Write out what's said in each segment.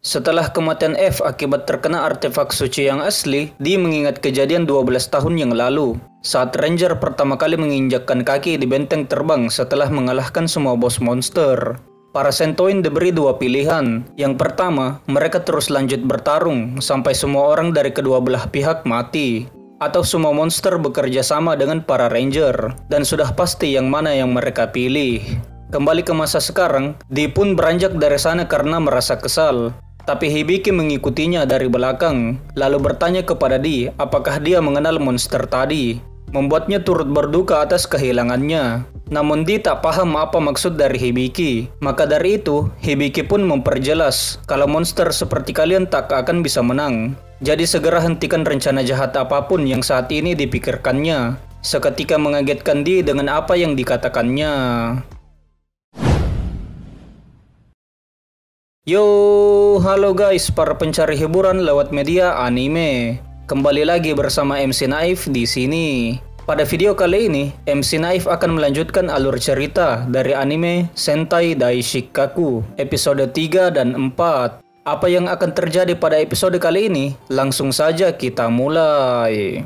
Setelah kematian F akibat terkena artefak suci yang asli, Dee mengingat kejadian 12 tahun yang lalu, saat Ranger pertama kali menginjakkan kaki di benteng terbang setelah mengalahkan semua bos monster. Para Sentoin diberi dua pilihan. Yang pertama, mereka terus lanjut bertarung sampai semua orang dari kedua belah pihak mati, atau semua monster bekerja sama dengan para Ranger, dan sudah pasti yang mana yang mereka pilih. Kembali ke masa sekarang, Dee pun beranjak dari sana karena merasa kesal. Tapi Hibiki mengikutinya dari belakang, lalu bertanya kepada Dee apakah dia mengenal monster tadi, membuatnya turut berduka atas kehilangannya. Namun Dee tak paham apa maksud dari Hibiki. Maka dari itu, Hibiki pun memperjelas kalau monster seperti kalian tak akan bisa menang. Jadi segera hentikan rencana jahat apapun yang saat ini dipikirkannya. Seketika mengagetkan Dee dengan apa yang dikatakannya. Yo, halo guys para pencari hiburan lewat media anime. Kembali lagi bersama MC Naif di sini. Pada video kali ini, MC Naif akan melanjutkan alur cerita dari anime Sentai Daishikaku episode 3 dan 4. Apa yang akan terjadi pada episode kali ini? Langsung saja kita mulai.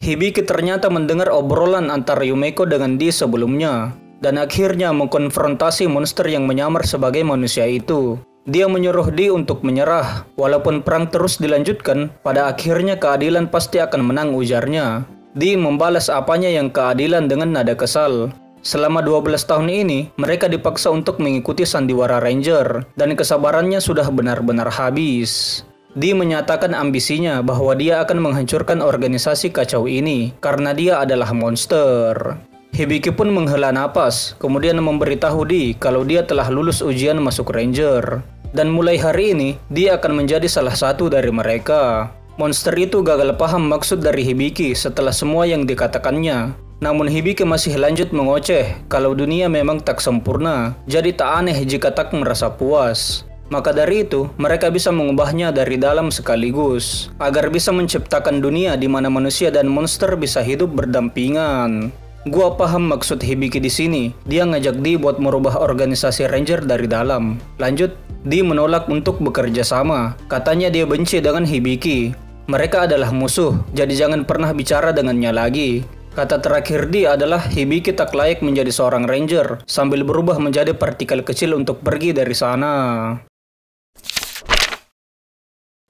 Hibiki ternyata mendengar obrolan antara Yumeko dengan Dee sebelumnya, dan akhirnya mengkonfrontasi monster yang menyamar sebagai manusia itu. Dia menyuruh Dee untuk menyerah, walaupun perang terus dilanjutkan, pada akhirnya keadilan pasti akan menang, ujarnya. Dee membalas apanya yang keadilan dengan nada kesal. Selama 12 tahun ini, mereka dipaksa untuk mengikuti sandiwara Ranger, dan kesabarannya sudah benar-benar habis. Dee menyatakan ambisinya bahwa dia akan menghancurkan organisasi kacau ini karena dia adalah monster. Hibiki pun menghela napas, kemudian memberitahu Dee kalau dia telah lulus ujian masuk Ranger. Dan mulai hari ini, dia akan menjadi salah satu dari mereka. Monster itu gagal paham maksud dari Hibiki setelah semua yang dikatakannya. Namun Hibiki masih lanjut mengoceh kalau dunia memang tak sempurna, jadi tak aneh jika tak merasa puas. Maka dari itu, mereka bisa mengubahnya dari dalam sekaligus, agar bisa menciptakan dunia di mana manusia dan monster bisa hidup berdampingan. Gua paham maksud Hibiki di sini. Dia ngajak Dee buat merubah organisasi Ranger dari dalam. Lanjut, Dee menolak untuk bekerja sama. Katanya dia benci dengan Hibiki. Mereka adalah musuh, jadi jangan pernah bicara dengannya lagi. Kata terakhir Dee adalah Hibiki tak layak menjadi seorang Ranger, sambil berubah menjadi partikel kecil untuk pergi dari sana.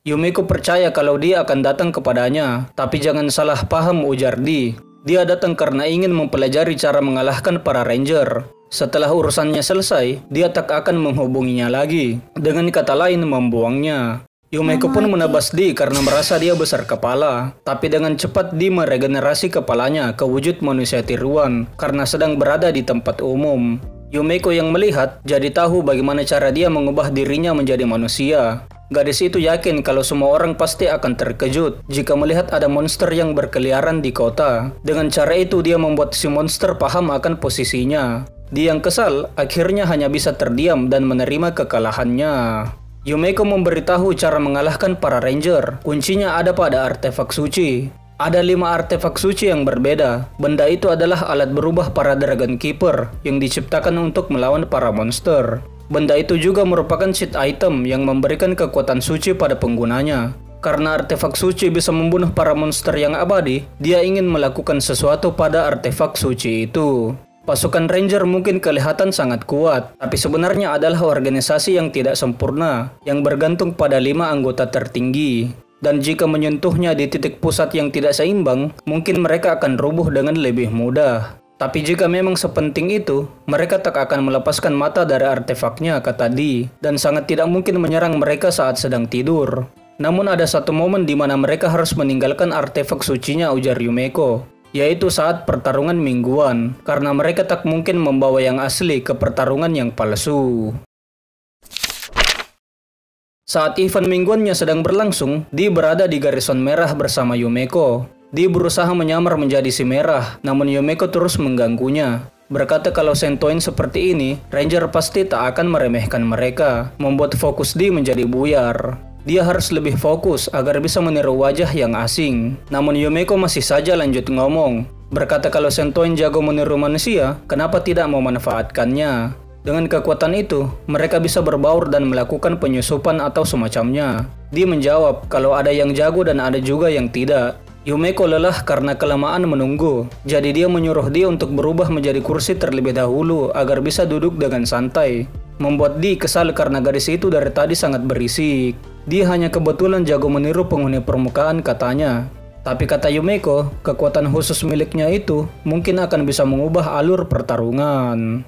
Yumeko percaya kalau dia akan datang kepadanya, tapi jangan salah paham, ujar Dee. Dia datang karena ingin mempelajari cara mengalahkan para Ranger. Setelah urusannya selesai, dia tak akan menghubunginya lagi. Dengan kata lain, membuangnya. Yumeko pun menebas Dee karena merasa dia besar kepala. Tapi dengan cepat Dee meregenerasi kepalanya ke wujud manusia tiruan karena sedang berada di tempat umum. Yumeko yang melihat jadi tahu bagaimana cara dia mengubah dirinya menjadi manusia. Gadis itu yakin kalau semua orang pasti akan terkejut jika melihat ada monster yang berkeliaran di kota. Dengan cara itu dia membuat si monster paham akan posisinya. Dia yang kesal akhirnya hanya bisa terdiam dan menerima kekalahannya. Yumeko memberitahu cara mengalahkan para Ranger. Kuncinya ada pada artefak suci. Ada 5 artefak suci yang berbeda. Benda itu adalah alat berubah para Dragon Keeper yang diciptakan untuk melawan para monster. Benda itu juga merupakan cheat item yang memberikan kekuatan suci pada penggunanya. Karena artefak suci bisa membunuh para monster yang abadi, dia ingin melakukan sesuatu pada artefak suci itu. Pasukan Ranger mungkin kelihatan sangat kuat, tapi sebenarnya adalah organisasi yang tidak sempurna, yang bergantung pada 5 anggota tertinggi. Dan jika menyentuhnya di titik pusat yang tidak seimbang, mungkin mereka akan rubuh dengan lebih mudah. Tapi jika memang sepenting itu, mereka tak akan melepaskan mata dari artefaknya, kata Dee, dan sangat tidak mungkin menyerang mereka saat sedang tidur. Namun ada satu momen di mana mereka harus meninggalkan artefak sucinya, ujar Yumeko, yaitu saat pertarungan mingguan, karena mereka tak mungkin membawa yang asli ke pertarungan yang palsu. Saat event mingguannya sedang berlangsung, Dee berada di garisan merah bersama Yumeko. Dee berusaha menyamar menjadi si merah, namun Yumeko terus mengganggunya. Berkata kalau Sentoin seperti ini, Ranger pasti tak akan meremehkan mereka, membuat fokus Dee menjadi buyar. Dia harus lebih fokus agar bisa meniru wajah yang asing. Namun Yumeko masih saja lanjut ngomong. Berkata kalau Sentoin jago meniru manusia, kenapa tidak memanfaatkannya? Dengan kekuatan itu, mereka bisa berbaur dan melakukan penyusupan atau semacamnya. Dia menjawab kalau ada yang jago dan ada juga yang tidak. Yumeko lelah karena kelamaan menunggu, jadi dia menyuruh dia untuk berubah menjadi kursi terlebih dahulu agar bisa duduk dengan santai. Membuat Di kesal karena gadis itu dari tadi sangat berisik. Dia hanya kebetulan jago meniru penghuni permukaan katanya. Tapi kata Yumeko, kekuatan khusus miliknya itu mungkin akan bisa mengubah alur pertarungan.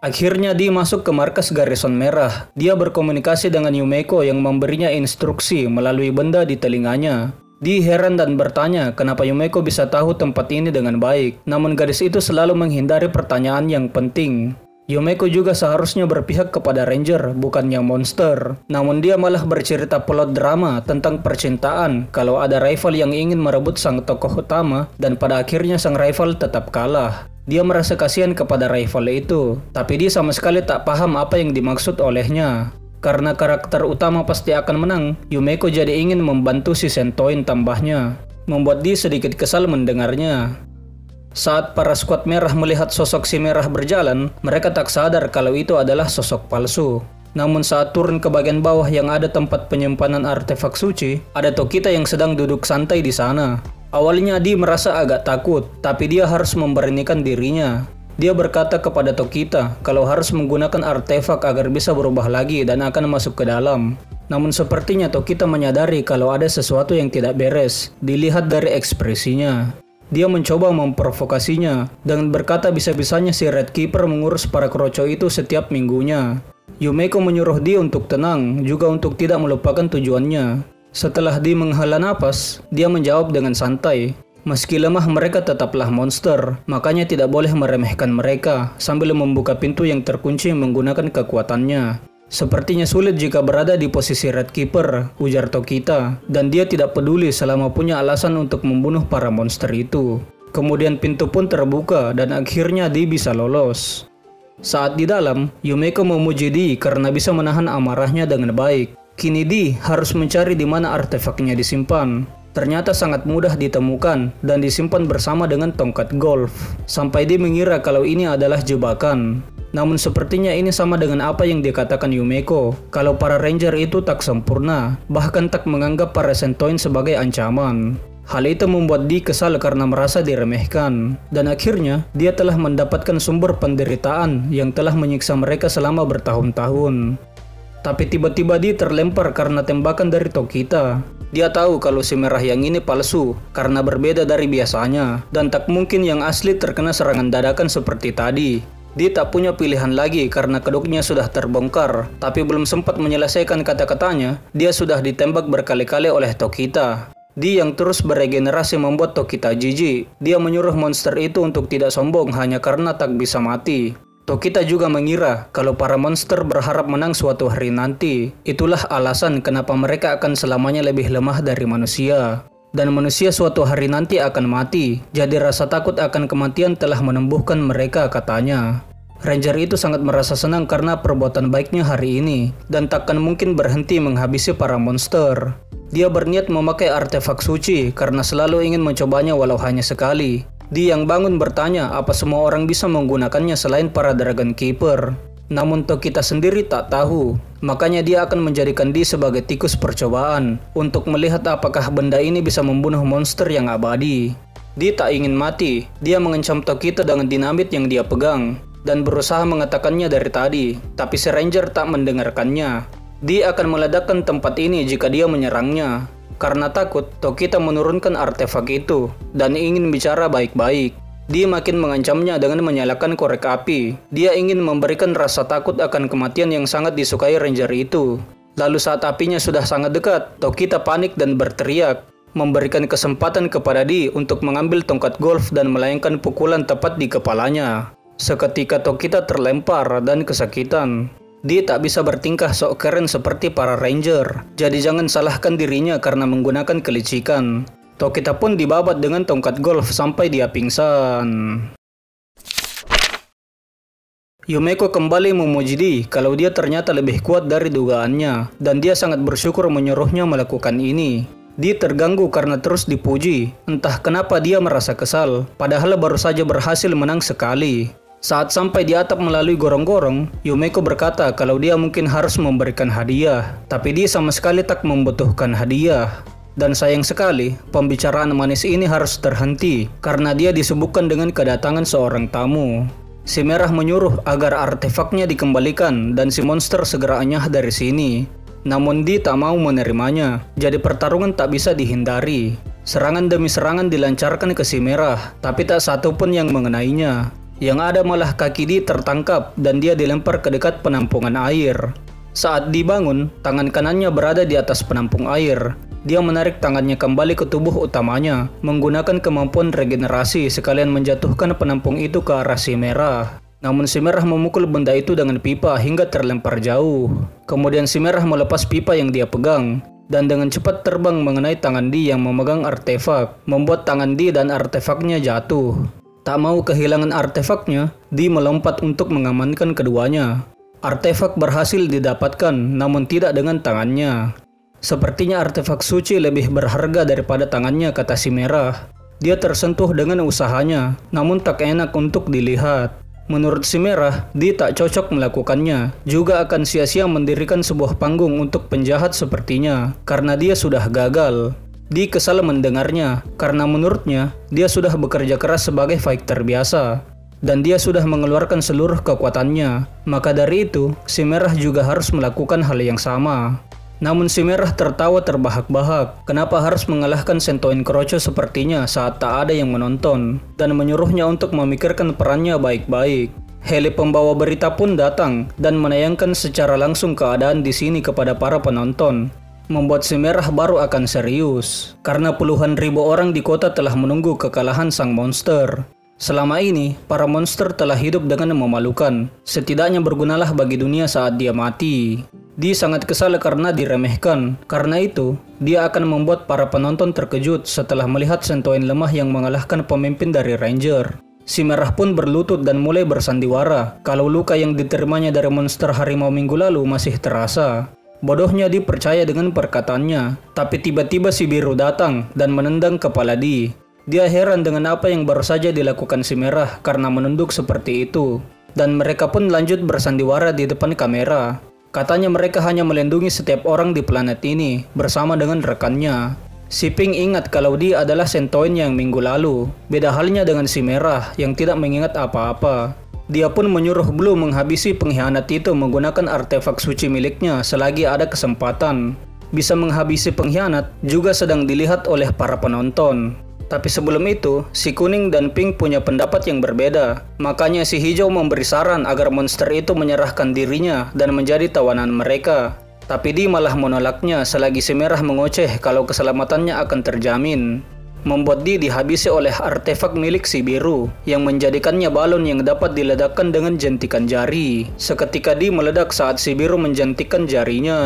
Akhirnya Di masuk ke markas Garrison Merah. Dia berkomunikasi dengan Yumeko yang memberinya instruksi melalui benda di telinganya. Di heran dan bertanya kenapa Yumeko bisa tahu tempat ini dengan baik, namun gadis itu selalu menghindari pertanyaan yang penting. Yumeko juga seharusnya berpihak kepada Ranger, bukannya monster. Namun dia malah bercerita plot drama tentang percintaan kalau ada rival yang ingin merebut sang tokoh utama dan pada akhirnya sang rival tetap kalah. Dia merasa kasihan kepada rival itu, tapi dia sama sekali tak paham apa yang dimaksud olehnya. Karena karakter utama pasti akan menang, Yumeko jadi ingin membantu si Sentoin tambahnya. Membuat dia sedikit kesal mendengarnya. Saat para skuad merah melihat sosok si merah berjalan, mereka tak sadar kalau itu adalah sosok palsu. Namun saat turun ke bagian bawah yang ada tempat penyimpanan artefak suci, ada Tokita yang sedang duduk santai di sana. Awalnya Di merasa agak takut, tapi dia harus memberanikan dirinya. Dia berkata kepada Tokita kalau harus menggunakan artefak agar bisa berubah lagi dan akan masuk ke dalam. Namun sepertinya Tokita menyadari kalau ada sesuatu yang tidak beres, dilihat dari ekspresinya. Dia mencoba memprovokasinya dengan berkata bisa-bisanya si Red Keeper mengurus para kroco itu setiap minggunya. Yumeko menyuruh dia untuk tenang, juga untuk tidak melupakan tujuannya. Setelah dia menghela napas, dia menjawab dengan santai. Meski lemah mereka tetaplah monster, makanya tidak boleh meremehkan mereka sambil membuka pintu yang terkunci menggunakan kekuatannya. Sepertinya sulit jika berada di posisi Red Keeper, ujar Tokita, dan dia tidak peduli selama punya alasan untuk membunuh para monster itu. Kemudian pintu pun terbuka dan akhirnya Di bisa lolos. Saat di dalam, Yumeko memuji Di karena bisa menahan amarahnya dengan baik. Kini Di harus mencari di mana artefaknya disimpan. Ternyata sangat mudah ditemukan dan disimpan bersama dengan tongkat golf. Sampai dia mengira kalau ini adalah jebakan. Namun sepertinya ini sama dengan apa yang dikatakan Yumeko, kalau para ranger itu tak sempurna, bahkan tak menganggap para Sentoin sebagai ancaman. Hal itu membuat Di kesal karena merasa diremehkan. Dan akhirnya, dia telah mendapatkan sumber penderitaan yang telah menyiksa mereka selama bertahun-tahun. Tapi tiba-tiba Di terlempar karena tembakan dari Tokita. Dia tahu kalau si merah yang ini palsu karena berbeda dari biasanya dan tak mungkin yang asli terkena serangan dadakan seperti tadi. Dia tak punya pilihan lagi karena kedoknya sudah terbongkar, tapi belum sempat menyelesaikan kata-katanya, dia sudah ditembak berkali-kali oleh Tokita. Dia yang terus beregenerasi membuat Tokita jijik. Dia menyuruh monster itu untuk tidak sombong hanya karena tak bisa mati. Tokita juga mengira kalau para monster berharap menang suatu hari nanti. Itulah alasan kenapa mereka akan selamanya lebih lemah dari manusia. Dan manusia suatu hari nanti akan mati, jadi rasa takut akan kematian telah menumbuhkan mereka, katanya. Ranger itu sangat merasa senang karena perbuatan baiknya hari ini, dan takkan mungkin berhenti menghabisi para monster. Dia berniat memakai artefak suci karena selalu ingin mencobanya walau hanya sekali. Dia yang bangun bertanya apa semua orang bisa menggunakannya selain para Dragon Keeper. Namun Tokita sendiri tak tahu, makanya dia akan menjadikan dia sebagai tikus percobaan untuk melihat apakah benda ini bisa membunuh monster yang abadi. Dia tak ingin mati, dia mengancam Tokita dengan dinamit yang dia pegang dan berusaha mengatakannya dari tadi, tapi si Ranger tak mendengarkannya. Dia akan meledakkan tempat ini jika dia menyerangnya. Karena takut, Tokita menurunkan artefak itu dan ingin bicara baik-baik. Dia makin mengancamnya dengan menyalakan korek api. Dia ingin memberikan rasa takut akan kematian yang sangat disukai Ranger itu. Lalu saat apinya sudah sangat dekat, Tokita panik dan berteriak, memberikan kesempatan kepada Di untuk mengambil tongkat golf dan melayangkan pukulan tepat di kepalanya. Seketika Tokita terlempar dan kesakitan. Dia tak bisa bertingkah sok keren seperti para Ranger, jadi jangan salahkan dirinya karena menggunakan kelicikan. Tokita pun dibabat dengan tongkat golf sampai dia pingsan. Yumeko kembali memuji Di kalau dia ternyata lebih kuat dari dugaannya, dan dia sangat bersyukur menyuruhnya melakukan ini. Dia terganggu karena terus dipuji. Entah kenapa dia merasa kesal, padahal baru saja berhasil menang sekali. Saat sampai di atap melalui gorong-gorong, Yumeko berkata kalau dia mungkin harus memberikan hadiah, tapi dia sama sekali tak membutuhkan hadiah. Dan sayang sekali, pembicaraan manis ini harus terhenti karena dia disibukkan dengan kedatangan seorang tamu. Si Merah menyuruh agar artefaknya dikembalikan dan si monster segera enyah dari sini. Namun Di tak mau menerimanya, jadi pertarungan tak bisa dihindari. Serangan demi serangan dilancarkan ke si Merah, tapi tak satu pun yang mengenainya. Yang ada malah kaki Di tertangkap dan dia dilempar ke dekat penampungan air. Saat dibangun, tangan kanannya berada di atas penampung air. Dia menarik tangannya kembali ke tubuh utamanya, menggunakan kemampuan regenerasi sekalian menjatuhkan penampung itu ke arah si Merah. Namun si Merah memukul benda itu dengan pipa hingga terlempar jauh. Kemudian si Merah melepas pipa yang dia pegang, dan dengan cepat terbang mengenai tangan Di yang memegang artefak, membuat tangan Di dan artefaknya jatuh. Tak mau kehilangan artefaknya, Di melompat untuk mengamankan keduanya. Artefak berhasil didapatkan, namun tidak dengan tangannya. Sepertinya artefak suci lebih berharga daripada tangannya, kata si Merah. Dia tersentuh dengan usahanya, namun tak enak untuk dilihat. Menurut si Merah, Di tak cocok melakukannya. Juga akan sia-sia mendirikan sebuah panggung untuk penjahat sepertinya, karena dia sudah gagal. Di kesal mendengarnya, karena menurutnya, dia sudah bekerja keras sebagai fighter biasa. Dan dia sudah mengeluarkan seluruh kekuatannya. Maka dari itu, si Merah juga harus melakukan hal yang sama. Namun si Merah tertawa terbahak-bahak. Kenapa harus mengalahkan Sentoin Kroco sepertinya saat tak ada yang menonton, dan menyuruhnya untuk memikirkan perannya baik-baik. Heli pembawa berita pun datang dan menayangkan secara langsung keadaan di sini kepada para penonton. Membuat si Merah baru akan serius, karena puluhan ribu orang di kota telah menunggu kekalahan sang monster. Selama ini, para monster telah hidup dengan memalukan. Setidaknya bergunalah bagi dunia saat dia mati. Dia sangat kesal karena diremehkan. Karena itu, dia akan membuat para penonton terkejut setelah melihat Sentoin lemah yang mengalahkan pemimpin dari Ranger. Si Merah pun berlutut dan mulai bersandiwara kalau luka yang diterimanya dari monster harimau minggu lalu masih terasa. Bodohnya Di percaya dengan perkataannya, tapi tiba-tiba si Biru datang dan menendang kepala Di. Dia heran dengan apa yang baru saja dilakukan si Merah karena menunduk seperti itu. Dan mereka pun lanjut bersandiwara di depan kamera. Katanya mereka hanya melindungi setiap orang di planet ini bersama dengan rekannya. Si Pink ingat kalau dia adalah Sentoin yang minggu lalu. Beda halnya dengan si Merah yang tidak mengingat apa-apa. Dia pun menyuruh Blue menghabisi pengkhianat itu menggunakan artefak suci miliknya selagi ada kesempatan. Bisa menghabisi pengkhianat juga sedang dilihat oleh para penonton. Tapi sebelum itu, si Kuning dan Pink punya pendapat yang berbeda. Makanya si Hijau memberi saran agar monster itu menyerahkan dirinya dan menjadi tawanan mereka. Tapi Di malah menolaknya selagi si Merah mengoceh kalau keselamatannya akan terjamin. Membuat Di dihabisi oleh artefak milik si Biru, yang menjadikannya balon yang dapat diledakkan dengan jentikan jari. Seketika Di meledak saat si Biru menjentikan jarinya.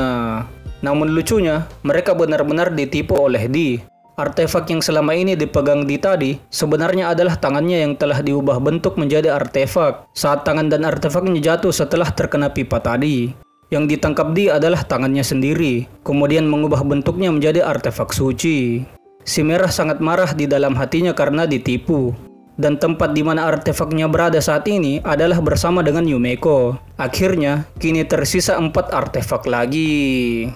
Namun lucunya, mereka benar-benar ditipu oleh Di. Artefak yang selama ini dipegang Di tadi sebenarnya adalah tangannya yang telah diubah bentuk menjadi artefak saat tangan dan artefaknya jatuh setelah terkena pipa tadi. Yang ditangkap Di adalah tangannya sendiri, kemudian mengubah bentuknya menjadi artefak suci. Si Merah sangat marah di dalam hatinya karena ditipu. Dan tempat di mana artefaknya berada saat ini adalah bersama dengan Yumeko. Akhirnya, kini tersisa 4 artefak lagi.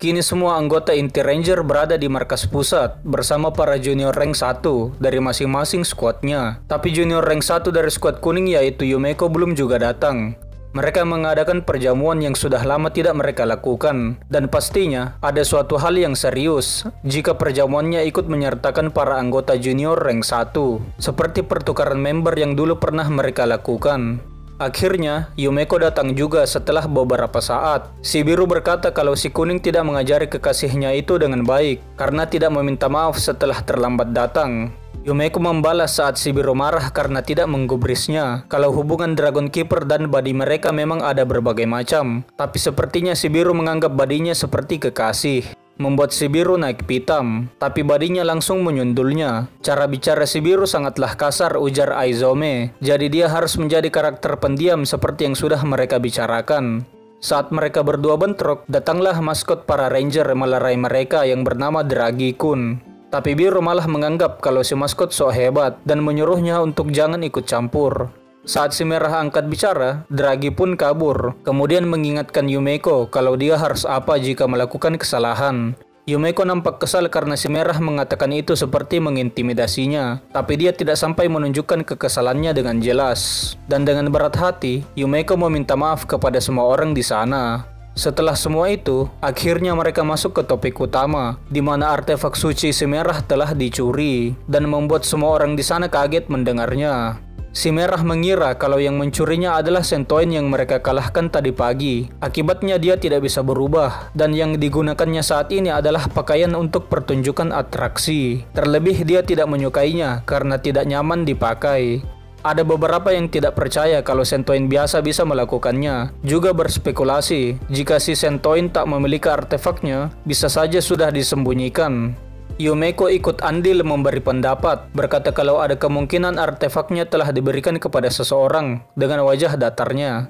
Kini semua anggota inti Ranger berada di markas pusat bersama para junior rank 1 dari masing-masing skuadnya. Tapi junior rank 1 dari skuad kuning yaitu Yumeko belum juga datang. Mereka mengadakan perjamuan yang sudah lama tidak mereka lakukan. Dan pastinya ada suatu hal yang serius jika perjamuannya ikut menyertakan para anggota junior rank 1. Seperti pertukaran member yang dulu pernah mereka lakukan. Akhirnya, Yumeko datang juga setelah beberapa saat. Si Biru berkata kalau si Kuning tidak mengajari kekasihnya itu dengan baik karena tidak meminta maaf setelah terlambat datang. Yumeko membalas saat si Biru marah karena tidak menggubrisnya kalau hubungan Dragon Keeper dan body mereka memang ada berbagai macam. Tapi sepertinya si Biru menganggap badinya seperti kekasih. Membuat si Biru naik pitam, tapi badinya langsung menyundulnya. Cara bicara si Biru sangatlah kasar, ujar Aizome. Jadi dia harus menjadi karakter pendiam seperti yang sudah mereka bicarakan. Saat mereka berdua bentrok, datanglah maskot para ranger melerai mereka yang bernama Dragi-kun. Tapi Biru malah menganggap kalau si maskot sok hebat dan menyuruhnya untuk jangan ikut campur. Saat si Merah angkat bicara, Dragi pun kabur, kemudian mengingatkan Yumeko kalau dia harus apa jika melakukan kesalahan. Yumeko nampak kesal karena si Merah mengatakan itu seperti mengintimidasinya, tapi dia tidak sampai menunjukkan kekesalannya dengan jelas. Dan dengan berat hati, Yumeko meminta maaf kepada semua orang di sana. Setelah semua itu, akhirnya mereka masuk ke topik utama, di mana artefak suci si Merah telah dicuri, dan membuat semua orang di sana kaget mendengarnya. Si Merah mengira kalau yang mencurinya adalah Sentoin yang mereka kalahkan tadi pagi. Akibatnya dia tidak bisa berubah, dan yang digunakannya saat ini adalah pakaian untuk pertunjukan atraksi. Terlebih dia tidak menyukainya karena tidak nyaman dipakai. Ada beberapa yang tidak percaya kalau Sentoin biasa bisa melakukannya, juga berspekulasi jika si Sentoin tak memiliki artefaknya, bisa saja sudah disembunyikan. Yumeko ikut andil memberi pendapat, berkata kalau ada kemungkinan artefaknya telah diberikan kepada seseorang dengan wajah datarnya.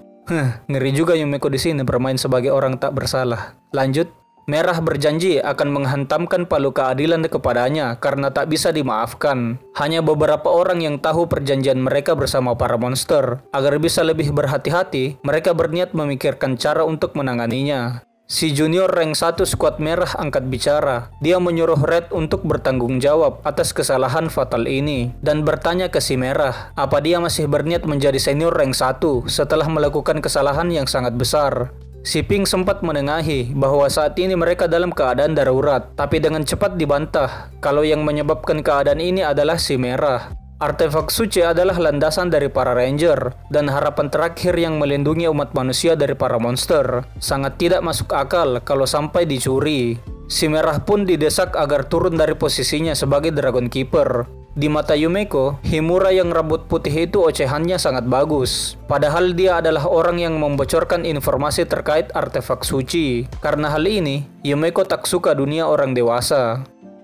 Ngeri juga Yumeko di sini bermain sebagai orang tak bersalah. Lanjut, Merah berjanji akan menghantamkan palu keadilan kepadanya karena tak bisa dimaafkan. Hanya beberapa orang yang tahu perjanjian mereka bersama para monster. Agar bisa lebih berhati-hati, mereka berniat memikirkan cara untuk menanganinya. Si junior rank 1 skuad Merah angkat bicara. Dia menyuruh Red untuk bertanggung jawab atas kesalahan fatal ini dan bertanya ke si Merah apa dia masih berniat menjadi senior rank 1 setelah melakukan kesalahan yang sangat besar. Si Pink sempat menengahi bahwa saat ini mereka dalam keadaan darurat, tapi dengan cepat dibantah kalau yang menyebabkan keadaan ini adalah si Merah. Artefak suci adalah landasan dari para ranger dan harapan terakhir yang melindungi umat manusia dari para monster. Sangat tidak masuk akal kalau sampai dicuri. Si Merah pun didesak agar turun dari posisinya sebagai Dragon Keeper. Di mata Yumeko, Himura yang rambut putih itu ocehannya sangat bagus. Padahal dia adalah orang yang membocorkan informasi terkait artefak suci. Karena hal ini, Yumeko tak suka dunia orang dewasa.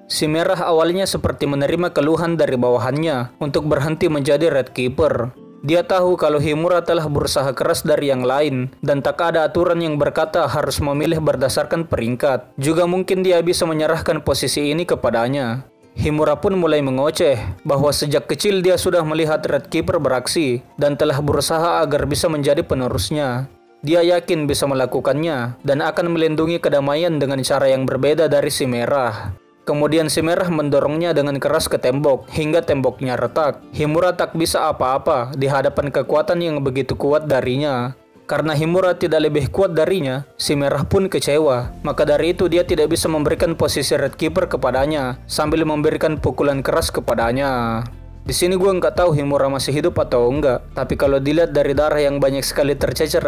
Si Merah awalnya seperti menerima keluhan dari bawahannya untuk berhenti menjadi Red Keeper. Dia tahu kalau Himura telah berusaha keras dari yang lain dan tak ada aturan yang berkata harus memilih berdasarkan peringkat. Juga mungkin dia bisa menyerahkan posisi ini kepadanya. Himura pun mulai mengoceh bahwa sejak kecil dia sudah melihat Red Keeper beraksi dan telah berusaha agar bisa menjadi penerusnya. Dia yakin bisa melakukannya dan akan melindungi kedamaian dengan cara yang berbeda dari si Merah. Kemudian si Merah mendorongnya dengan keras ke tembok hingga temboknya retak. Himura tak bisa apa-apa di hadapan kekuatan yang begitu kuat darinya. Karena Himura tidak lebih kuat darinya, si Merah pun kecewa. Maka dari itu dia tidak bisa memberikan posisi Red Keeper kepadanya sambil memberikan pukulan keras kepadanya. Di sini gue nggak tahu Himura masih hidup atau enggak. Tapi kalau dilihat dari darah yang banyak sekali tercecer,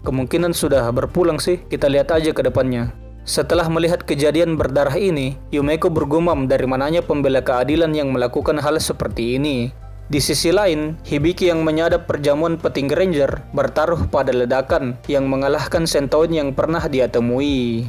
kemungkinan sudah berpulang sih. Kita lihat aja ke depannya. Setelah melihat kejadian berdarah ini, Yumeko bergumam dari mananya pembela keadilan yang melakukan hal seperti ini. Di sisi lain, Hibiki yang menyadap perjamuan petinggi ranger bertaruh pada ledakan yang mengalahkan Sentoin yang pernah dia temui.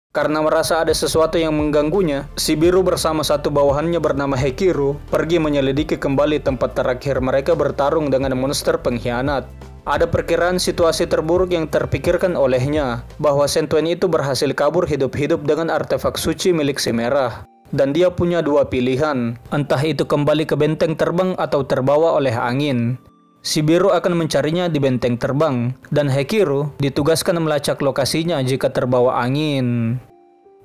Karena merasa ada sesuatu yang mengganggunya, si Biru bersama satu bawahannya bernama Hekiru pergi menyelidiki kembali tempat terakhir mereka bertarung dengan monster pengkhianat. Ada perkiraan situasi terburuk yang terpikirkan olehnya, bahwa Sentoin itu berhasil kabur hidup-hidup dengan artefak suci milik si Merah. Dan dia punya dua pilihan, entah itu kembali ke benteng terbang atau terbawa oleh angin. Si Biru akan mencarinya di benteng terbang, dan Hekiru ditugaskan melacak lokasinya jika terbawa angin.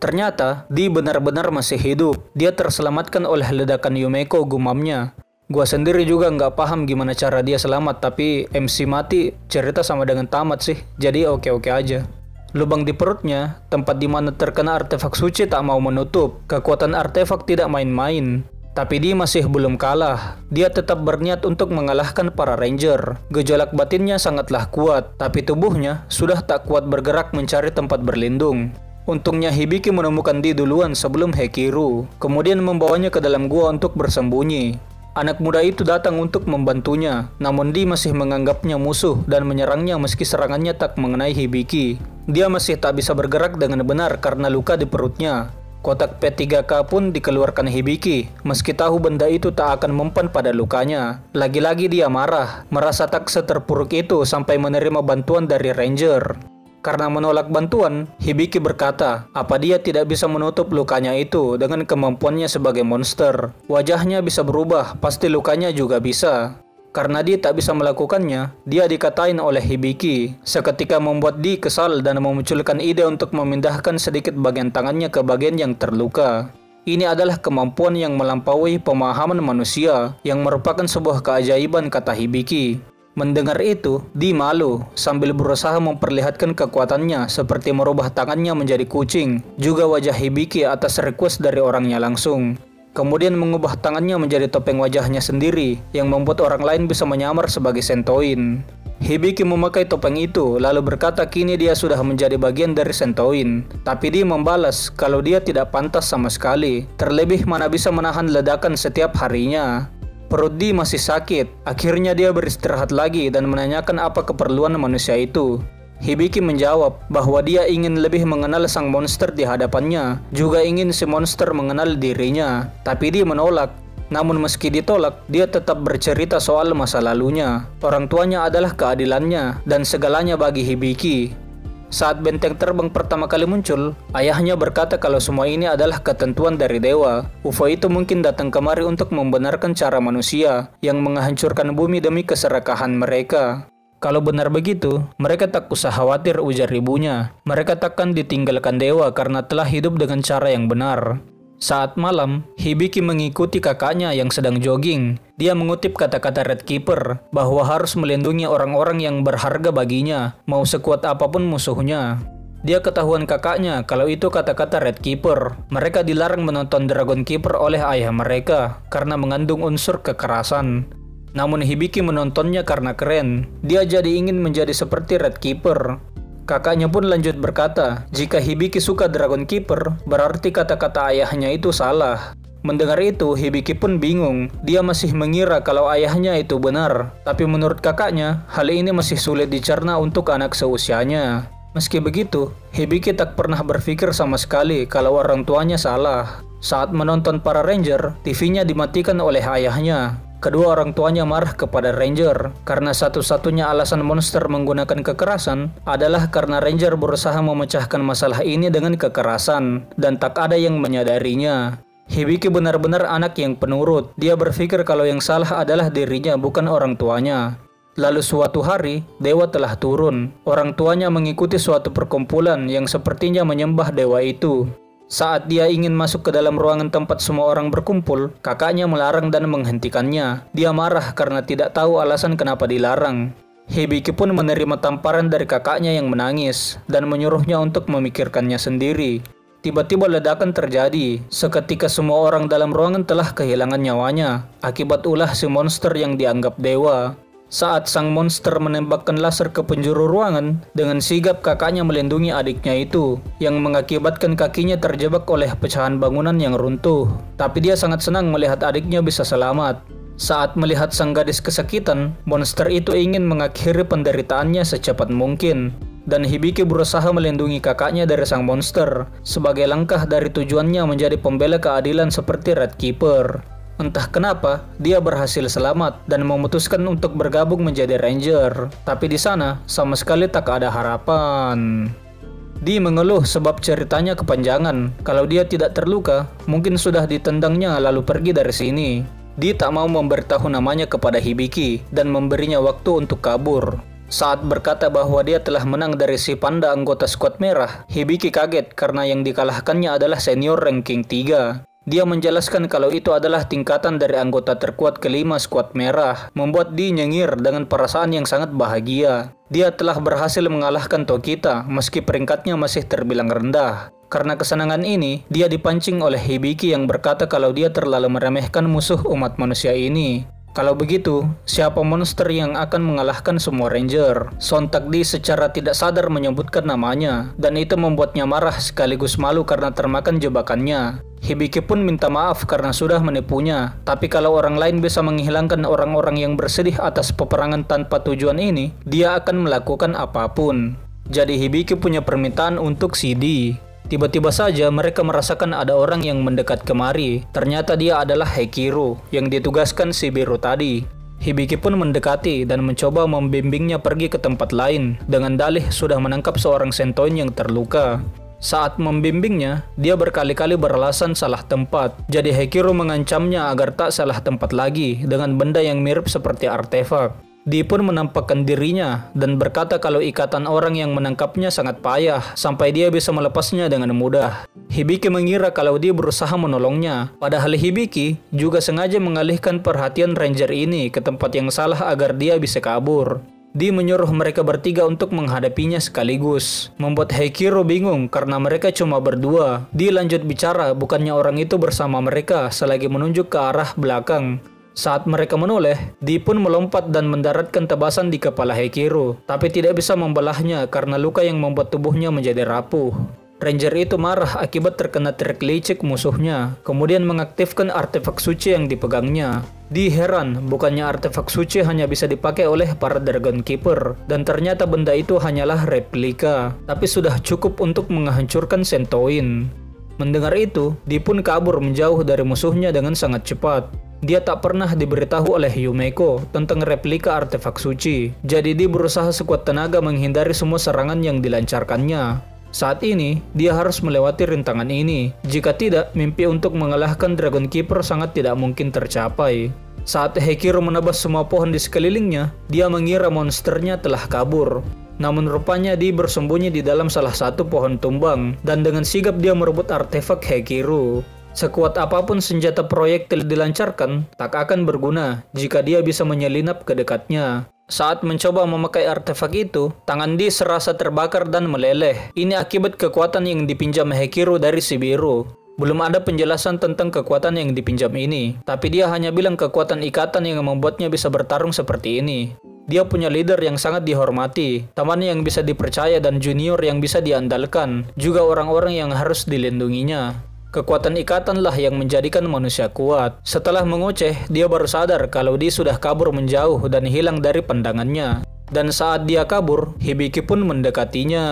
Ternyata, Di benar-benar masih hidup. Dia terselamatkan oleh ledakan Yumeko, gumamnya. Gua sendiri juga nggak paham gimana cara dia selamat, tapi MC mati cerita sama dengan tamat sih, jadi oke-oke aja. Lubang di perutnya, tempat di mana terkena artefak suci tak mau menutup. Kekuatan artefak tidak main-main. Tapi dia masih belum kalah. Dia tetap berniat untuk mengalahkan para ranger. Gejolak batinnya sangatlah kuat, tapi tubuhnya sudah tak kuat bergerak mencari tempat berlindung. Untungnya Hibiki menemukan Di duluan sebelum Hekiru, kemudian membawanya ke dalam gua untuk bersembunyi. Anak muda itu datang untuk membantunya, namun Di masih menganggapnya musuh dan menyerangnya meski serangannya tak mengenai Hibiki. Dia masih tak bisa bergerak dengan benar karena luka di perutnya. Kotak P3K pun dikeluarkan Hibiki, meski tahu benda itu tak akan mempan pada lukanya. Lagi-lagi dia marah, merasa tak seterpuruk itu sampai menerima bantuan dari Ranger. Karena menolak bantuan, Hibiki berkata, apa dia tidak bisa menutup lukanya itu dengan kemampuannya sebagai monster. Wajahnya bisa berubah, pasti lukanya juga bisa. Karena dia tak bisa melakukannya, dia dikatain oleh Hibiki. Seketika membuat dia kesal dan memunculkan ide untuk memindahkan sedikit bagian tangannya ke bagian yang terluka. Ini adalah kemampuan yang melampaui pemahaman manusia, yang merupakan sebuah keajaiban, kata Hibiki. Mendengar itu, dia malu sambil berusaha memperlihatkan kekuatannya seperti merubah tangannya menjadi kucing. Juga wajah Hibiki atas request dari orangnya langsung. Kemudian mengubah tangannya menjadi topeng wajahnya sendiri yang membuat orang lain bisa menyamar sebagai Sentoin. Hibiki memakai topeng itu lalu berkata kini dia sudah menjadi bagian dari Sentoin. Tapi dia membalas kalau dia tidak pantas sama sekali. Terlebih mana bisa menahan ledakan setiap harinya. Perut dia masih sakit. Akhirnya dia beristirahat lagi dan menanyakan apa keperluan manusia itu. Hibiki menjawab bahwa dia ingin lebih mengenal sang monster di hadapannya, juga ingin si monster mengenal dirinya. Tapi dia menolak. Namun meski ditolak, dia tetap bercerita soal masa lalunya. Orang tuanya adalah keadilannya dan segalanya bagi Hibiki. Saat benteng terbang pertama kali muncul, ayahnya berkata kalau semua ini adalah ketentuan dari dewa. UFO itu mungkin datang kemari untuk membenarkan cara manusia yang menghancurkan bumi demi keserakahan mereka. Kalau benar begitu, mereka tak usah khawatir, ujar ibunya. Mereka takkan ditinggalkan dewa karena telah hidup dengan cara yang benar. Saat malam, Hibiki mengikuti kakaknya yang sedang jogging. Dia mengutip kata-kata Red Keeper bahwa harus melindungi orang-orang yang berharga baginya, mau sekuat apapun musuhnya. Dia ketahuan kakaknya kalau itu kata-kata Red Keeper. Mereka dilarang menonton Dragon Keeper oleh ayah mereka karena mengandung unsur kekerasan. Namun Hibiki menontonnya karena keren. Dia jadi ingin menjadi seperti Red Keeper. Kakaknya pun lanjut berkata, jika Hibiki suka Dragon Keeper, berarti kata-kata ayahnya itu salah. Mendengar itu, Hibiki pun bingung. Dia masih mengira kalau ayahnya itu benar. Tapi menurut kakaknya, hal ini masih sulit dicerna untuk anak seusianya. Meski begitu, Hibiki tak pernah berpikir sama sekali kalau orang tuanya salah. Saat menonton para Ranger, TV-nya dimatikan oleh ayahnya. Kedua orang tuanya marah kepada Ranger karena satu-satunya alasan monster menggunakan kekerasan adalah karena Ranger berusaha memecahkan masalah ini dengan kekerasan dan tak ada yang menyadarinya. Hibiki benar-benar anak yang penurut. Dia berpikir kalau yang salah adalah dirinya bukan orang tuanya. Lalu suatu hari, dewa telah turun. Orang tuanya mengikuti suatu perkumpulan yang sepertinya menyembah dewa itu. Saat dia ingin masuk ke dalam ruangan tempat semua orang berkumpul, kakaknya melarang dan menghentikannya. Dia marah karena tidak tahu alasan kenapa dilarang. Hibiki pun menerima tamparan dari kakaknya yang menangis dan menyuruhnya untuk memikirkannya sendiri. Tiba-tiba ledakan terjadi. Seketika semua orang dalam ruangan telah kehilangan nyawanya akibat ulah si monster yang dianggap dewa. Saat sang monster menembakkan laser ke penjuru ruangan, dengan sigap kakaknya melindungi adiknya itu, yang mengakibatkan kakinya terjebak oleh pecahan bangunan yang runtuh. Tapi dia sangat senang melihat adiknya bisa selamat. Saat melihat sang gadis kesakitan, monster itu ingin mengakhiri penderitaannya secepat mungkin. Dan Hibiki berusaha melindungi kakaknya dari sang monster, sebagai langkah dari tujuannya menjadi pembela keadilan seperti Red Keeper. Entah kenapa, dia berhasil selamat dan memutuskan untuk bergabung menjadi Ranger. Tapi di sana, sama sekali tak ada harapan. Dia mengeluh sebab ceritanya kepanjangan. Kalau dia tidak terluka, mungkin sudah ditendangnya lalu pergi dari sini. Dia tak mau memberitahu namanya kepada Hibiki dan memberinya waktu untuk kabur. Saat berkata bahwa dia telah menang dari si panda anggota skuad merah, Hibiki kaget karena yang dikalahkannya adalah senior ranking 3. Dia menjelaskan kalau itu adalah tingkatan dari anggota terkuat kelima skuad merah, membuat dia nyengir dengan perasaan yang sangat bahagia. Dia telah berhasil mengalahkan Tokita meski peringkatnya masih terbilang rendah. Karena kesenangan ini, dia dipancing oleh Hibiki yang berkata kalau dia terlalu meremehkan musuh umat manusia ini. Kalau begitu, siapa monster yang akan mengalahkan semua Ranger? Sontak dia secara tidak sadar menyebutkan namanya, dan itu membuatnya marah sekaligus malu karena termakan jebakannya. Hibiki pun minta maaf karena sudah menipunya, tapi kalau orang lain bisa menghilangkan orang-orang yang bersedih atas peperangan tanpa tujuan ini, dia akan melakukan apapun. Jadi Hibiki punya permintaan untuk CD. Tiba-tiba saja mereka merasakan ada orang yang mendekat kemari. Ternyata dia adalah Heikiro yang ditugaskan Shibiru tadi. Hibiki pun mendekati dan mencoba membimbingnya pergi ke tempat lain dengan dalih sudah menangkap seorang sentoin yang terluka. Saat membimbingnya, dia berkali-kali beralasan salah tempat. Jadi Heikiro mengancamnya agar tak salah tempat lagi dengan benda yang mirip seperti artefak. Dia pun menampakkan dirinya dan berkata kalau ikatan orang yang menangkapnya sangat payah sampai dia bisa melepasnya dengan mudah. Hibiki mengira kalau dia berusaha menolongnya, padahal Hibiki juga sengaja mengalihkan perhatian ranger ini ke tempat yang salah agar dia bisa kabur. Dia menyuruh mereka bertiga untuk menghadapinya sekaligus, membuat Heikiro bingung karena mereka cuma berdua. Dia lanjut bicara, bukannya orang itu bersama mereka selagi menunjuk ke arah belakang. Saat mereka menoleh, Di pun melompat dan mendaratkan tebasan di kepala Heikiro, tapi tidak bisa membelahnya karena luka yang membuat tubuhnya menjadi rapuh. Ranger itu marah akibat terkena trik licik musuhnya, kemudian mengaktifkan artefak suci yang dipegangnya. Di heran, bukannya artefak suci hanya bisa dipakai oleh para Dragon Keeper, dan ternyata benda itu hanyalah replika, tapi sudah cukup untuk menghancurkan sentoin. Mendengar itu, Di pun kabur menjauh dari musuhnya dengan sangat cepat. Dia tak pernah diberitahu oleh Yumeko tentang replika artefak suci, jadi dia berusaha sekuat tenaga menghindari semua serangan yang dilancarkannya. Saat ini, dia harus melewati rintangan ini. Jika tidak, mimpi untuk mengalahkan Dragon Keeper sangat tidak mungkin tercapai. Saat Heikiro menebas semua pohon di sekelilingnya, dia mengira monsternya telah kabur. Namun rupanya dia bersembunyi di dalam salah satu pohon tumbang, dan dengan sigap dia merebut artefak Heikiro. Sekuat apapun senjata proyektil dilancarkan, tak akan berguna jika dia bisa menyelinap ke dekatnya. Saat mencoba memakai artefak itu, tangan dia serasa terbakar dan meleleh. Ini akibat kekuatan yang dipinjam Heikiro dari Shibiru. Belum ada penjelasan tentang kekuatan yang dipinjam ini, tapi dia hanya bilang kekuatan ikatan yang membuatnya bisa bertarung seperti ini. Dia punya leader yang sangat dihormati, teman yang bisa dipercaya dan junior yang bisa diandalkan, juga orang-orang yang harus dilindunginya. Kekuatan ikatanlah yang menjadikan manusia kuat. Setelah mengoceh, dia baru sadar kalau dia sudah kabur menjauh dan hilang dari pandangannya. Dan saat dia kabur, Hibiki pun mendekatinya.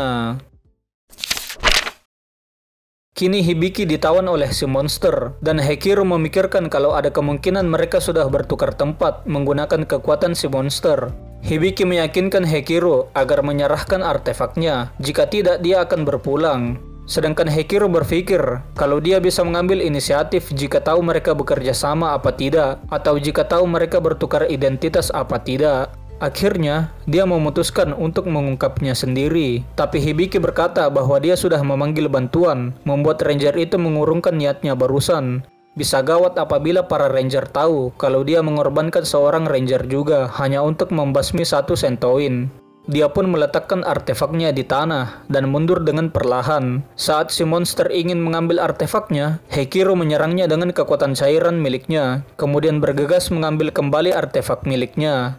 Kini Hibiki ditawan oleh si monster, dan Heikiro memikirkan kalau ada kemungkinan mereka sudah bertukar tempat menggunakan kekuatan si monster. Hibiki meyakinkan Heikiro agar menyerahkan artefaknya, jika tidak dia akan berpulang. Sedangkan Heikiro berpikir kalau dia bisa mengambil inisiatif jika tahu mereka bekerja sama apa tidak, atau jika tahu mereka bertukar identitas apa tidak. Akhirnya, dia memutuskan untuk mengungkapnya sendiri. Tapi Hibiki berkata bahwa dia sudah memanggil bantuan, membuat ranger itu mengurungkan niatnya barusan. Bisa gawat apabila para ranger tahu kalau dia mengorbankan seorang ranger juga hanya untuk membasmi satu sentoin. Dia pun meletakkan artefaknya di tanah dan mundur dengan perlahan. Saat si monster ingin mengambil artefaknya, Heikiro menyerangnya dengan kekuatan cairan miliknya, kemudian bergegas mengambil kembali artefak miliknya.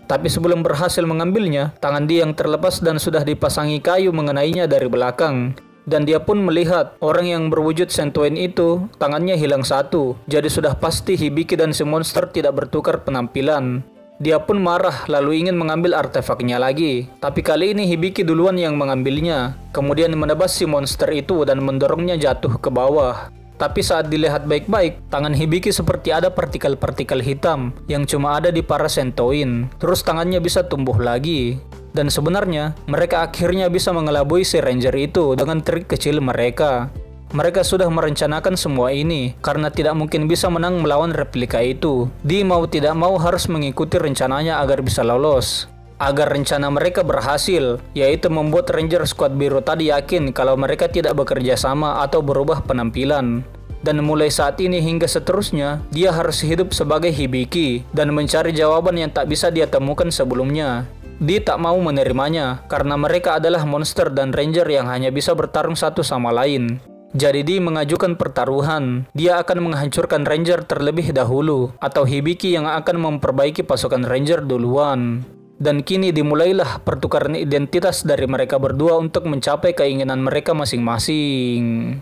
Tapi sebelum berhasil mengambilnya, tangan dia yang terlepas dan sudah dipasangi kayu mengenainya dari belakang. Dan dia pun melihat orang yang berwujud sentoin itu, tangannya hilang satu, jadi sudah pasti Hibiki dan si monster tidak bertukar penampilan. Dia pun marah lalu ingin mengambil artefaknya lagi. Tapi kali ini Hibiki duluan yang mengambilnya. Kemudian menebas si monster itu dan mendorongnya jatuh ke bawah. Tapi saat dilihat baik-baik, tangan Hibiki seperti ada partikel-partikel hitam yang cuma ada di para sentoin. Terus tangannya bisa tumbuh lagi. Dan sebenarnya mereka akhirnya bisa mengelabui si ranger itu dengan trik kecil mereka. Mereka sudah merencanakan semua ini karena tidak mungkin bisa menang melawan replika itu. Dia mau tidak mau harus mengikuti rencananya agar bisa lolos. Agar rencana mereka berhasil, yaitu membuat Ranger Squad Biru tadi yakin kalau mereka tidak bekerja sama atau berubah penampilan. Dan mulai saat ini hingga seterusnya, dia harus hidup sebagai Hibiki dan mencari jawaban yang tak bisa dia temukan sebelumnya. Dia tak mau menerimanya karena mereka adalah monster dan ranger yang hanya bisa bertarung satu sama lain. Jadi dia mengajukan pertaruhan. Dia akan menghancurkan ranger terlebih dahulu, atau Hibiki yang akan memperbaiki pasukan ranger duluan. Dan kini dimulailah pertukaran identitas dari mereka berdua untuk mencapai keinginan mereka masing-masing.